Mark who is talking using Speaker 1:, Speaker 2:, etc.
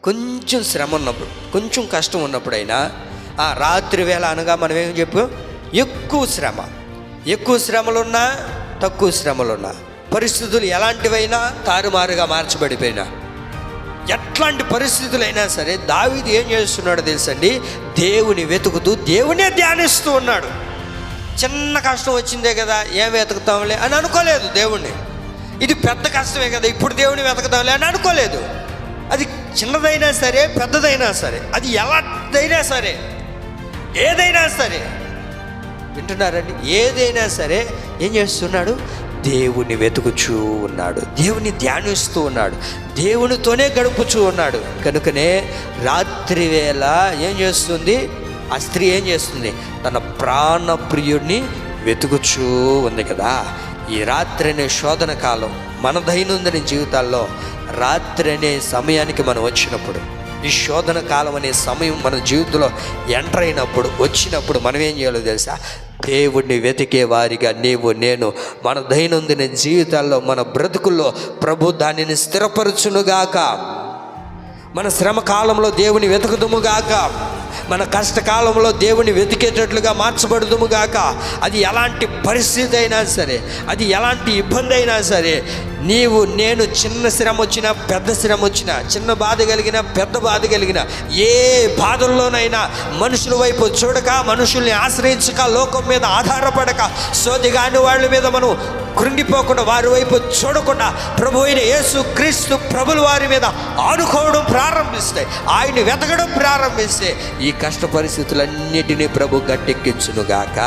Speaker 1: కొంచెం శ్రమ ఉన్నప్పుడు, కొంచెం కష్టం ఉన్నప్పుడైనా రాత్రి వేళ అనగా మనం ఏం చెప్పు, ఎక్కువ శ్రమలున్నా తక్కువ శ్రమలున్నా, పరిస్థితులు ఎలాంటివైనా తారుమారుగా మార్చబడిపోయినా, ఎట్లాంటి పరిస్థితులైనా సరే దావీదు ఏం చేస్తున్నాడో తెలుసండి, దేవుని వెతుకుతూ దేవునే ధ్యానిస్తూ ఉన్నాడు. చిన్న కష్టం వచ్చిందే కదా, ఏం వెతుకుతాంలే అని అనుకోలేదు దేవుణ్ణి. ఇది పెద్ద కష్టమే కదా, ఇప్పుడు దేవుని వెతుకుతాంలే అని అనుకోలేదు. అది చిన్నదైనా సరే పెద్దదైనా సరే, అది ఎలాంటిదైనా సరే, ఏదైనా సరే, వింటున్నారండి, ఏదైనా సరే ఏం చేస్తున్నాడు, దేవుని వెతుకుచూ ఉన్నాడు, దేవుని ధ్యానిస్తూ ఉన్నాడు, దేవునితోనే గడుపుచూ ఉన్నాడు. కనుకనే రాత్రి వేళ ఏం చేస్తుంది ఆ స్త్రీ, ఏం చేస్తుంది, తన ప్రాణప్రియుడిని వెతుకుచూ ఉంది కదా. ఈ రాత్రి అనే శోధన కాలం మన దైనందిన జీవితాల్లో రాత్రి అనే సమయానికి మనం వచ్చినప్పుడు, ఈ శోధన కాలం అనే సమయం మన జీవితంలో ఎంటర్ అయినప్పుడు, వచ్చినప్పుడు మనం ఏం చేయాలో తెలుసా, దేవుణ్ణి వెతికే వారిగా నీవు నేను మన దైనందిన జీవితాల్లో, మన బ్రతుకుల్లో ప్రభు దానిని స్థిరపరచునుగాక. మన శ్రమ కాలంలో దేవుని వెతుకుదుముగాక, మన కష్టకాలంలో దేవుని వెతికేటట్లుగా మార్చబడుదుముగాక. అది ఎలాంటి పరిస్థితి అయినా సరే, అది ఎలాంటి ఇబ్బంది అయినా సరే, నీవు నేను చిన్న శ్రమ వచ్చినా పెద్ద శ్రమ వచ్చినా, చిన్న బాధ కలిగిన పెద్ద బాధ కలిగిన, ఏ బాధల్లోనైనా మనుషుల వైపు చూడక, మనుషుల్ని ఆశ్రయించక, లోకం మీద ఆధారపడక, సోదిగాని వాళ్ళ మీద మనం కృంగిపోకుండా, వారి వైపు చూడకుండా, ప్రభు అయిన యేసు క్రీస్తు ప్రభుల వారి మీద ఆనుకోవడం ప్రారంభిస్తే, ఆయన్ని వెతకడం ప్రారంభిస్తే ఈ కష్ట పరిస్థితులన్నిటినీ ప్రభు గట్టెక్కించునుగాక.